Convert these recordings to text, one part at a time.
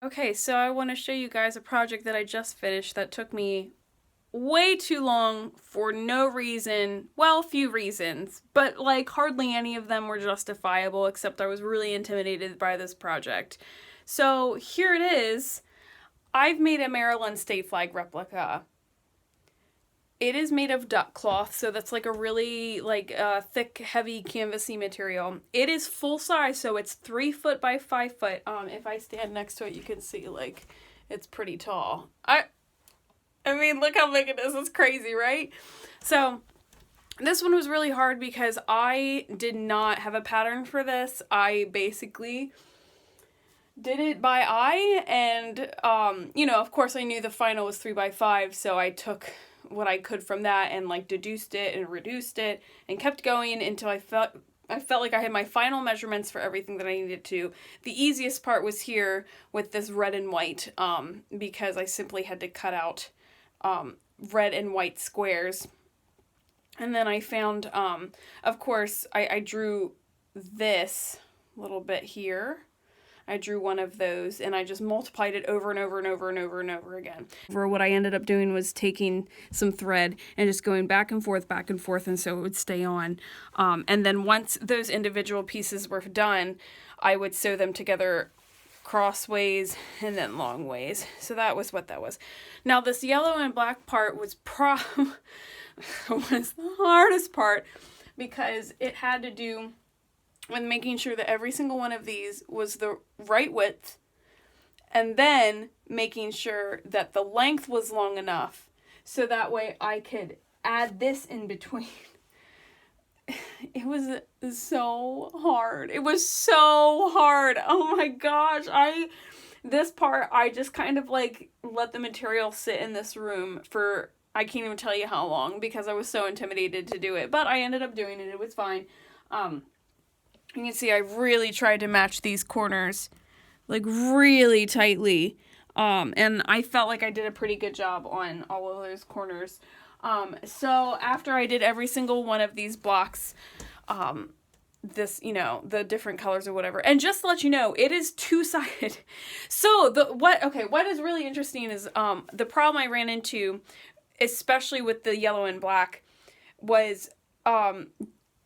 Okay, so I want to show you guys a project that I just finished that took me way too long for no reason. Well, few reasons, but like hardly any of them were justifiable, except I was really intimidated by this project. So here it is. I've made a Maryland state flag replica. It is made of duck cloth, so that's like a really thick, heavy, canvasy material. It is full size, so it's 3 foot by 5 foot. If I stand next to it, you can see like it's pretty tall. I mean, look how big it is. It's crazy, right? So this one was really hard because I did not have a pattern for this. I basically did it by eye, and of course I knew the final was 3 by 5, so I took what I could from that and like deduced it and reduced it and kept going until I felt like I had my final measurements for everything that I needed to. The easiest part was here with this red and white, because I simply had to cut out red and white squares. And then I found, of course, I drew this little bit here. I drew one of those and I just multiplied it over and over and over and over and over again. What I ended up doing was taking some thread and just going back and forth, and so it would stay on. And then once those individual pieces were done, I would sew them together crossways and then long ways. So that was what that was. Now this yellow and black part was was the hardest part because it had to do with making sure that every single one of these was the right width, and then making sure that the length was long enough so that way I could add this in between. It was so hard. It was so hard. Oh my gosh. This part, I just kind of like let the material sit in this room for, I can't even tell you how long, because I was so intimidated to do it, but I ended up doing it. It was fine. You can see I really tried to match these corners like really tightly. And I felt like I did a pretty good job on all of those corners. So after I did every single one of these blocks, the different colors or whatever, and just to let you know, it is two-sided. So what is really interesting is, the problem I ran into, especially with the yellow and black, was,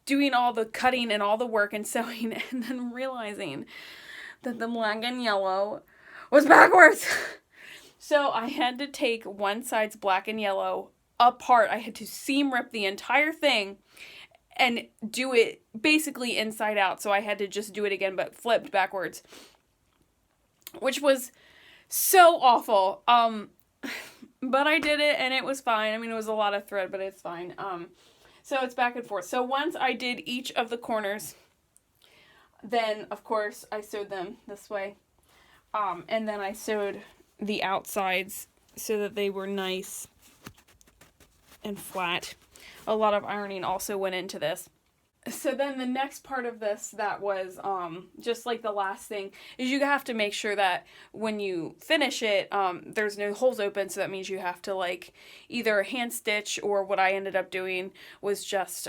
doing all the cutting and all the work and sewing, and then realizing that the black and yellow was backwards. So I had to take one side's black and yellow apart. I had to seam rip the entire thing and do it basically inside out. So I had to just do it again, but flipped backwards, which was so awful. But I did it and it was fine. I mean, it was a lot of thread, but it's fine. So it's back and forth. So once I did each of the corners, then of course I sewed them this way. And then I sewed the outsides so that they were nice and flat. A lot of ironing also went into this. So then the next part of this that was just like the last thing is you have to make sure that when you finish it, there's no holes open, so that means you have to like either hand stitch, or what I ended up doing was just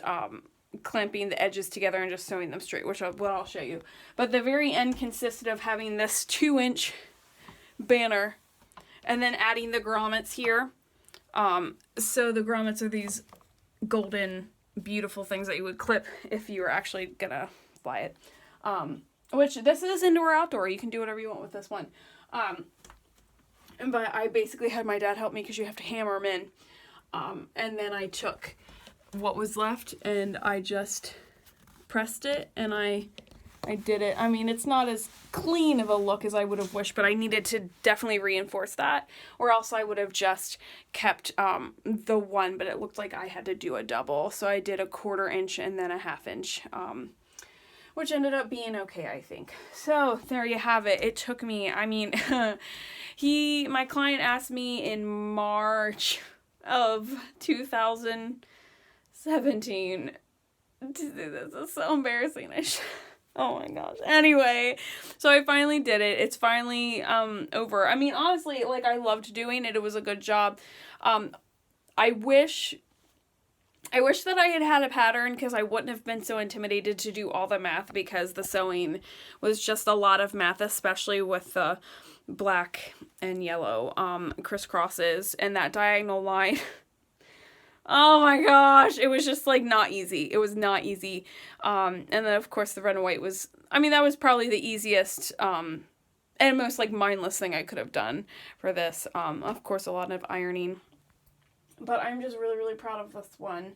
clamping the edges together and just sewing them straight, which I'll show you. But the very end consisted of having this 2-inch banner and then adding the grommets here. So the grommets are these golden beautiful things that you would clip if you were actually gonna fly it. Which this is indoor outdoor. You can do whatever you want with this one. But I basically had my dad help me because you have to hammer them in. And then I took what was left and I just pressed it and I did it. I mean, it's not as clean of a look as I would have wished, but I needed to definitely reinforce that, or else I would have just kept the one, but it looked like I had to do a double. So I did a 1/4 inch and then a 1/2 inch, which ended up being okay, I think. So there you have it. It took me, I mean, my client asked me in March of 2017 to do this. It's so embarrassing. Oh my gosh. Anyway, so I finally did it. It's finally over. I mean, honestly, like, I loved doing it. It was a good job. I wish that I had a pattern, because I wouldn't have been so intimidated to do all the math, because the sewing was just a lot of math, especially with the black and yellow crisscrosses, and that diagonal line. Oh my gosh, it was just like not easy. It was not easy. And then of course the red and white was, I mean, that was probably the easiest and most like mindless thing I could have done for this. Of course, a lot of ironing, but I'm just really, really proud of this one.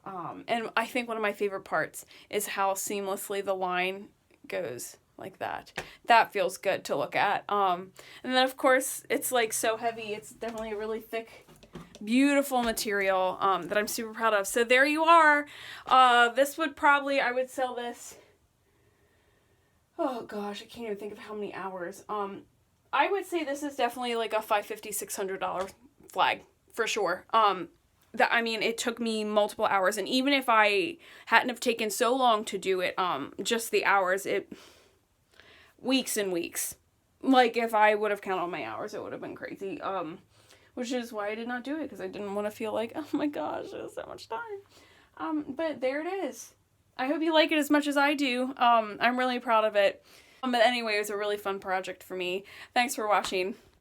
And I think one of my favorite parts is how seamlessly the line goes like that. That feels good to look at. And then of course it's like so heavy. It's definitely a really thick, beautiful material that I'm super proud of. So there you are. This would probably, I would sell this, oh gosh, I can't even think of how many hours. I would say this is definitely like a $550, $600 flag for sure. That, I mean, it took me multiple hours, and even if I hadn't have taken so long to do it, just the hours, weeks and weeks. Like, if I would have counted all my hours, it would have been crazy. Which is why I did not do it, because I didn't want to feel like, oh my gosh, it was so much time. But there it is. I hope you like it as much as I do. I'm really proud of it. But anyway, it was a really fun project for me. Thanks for watching.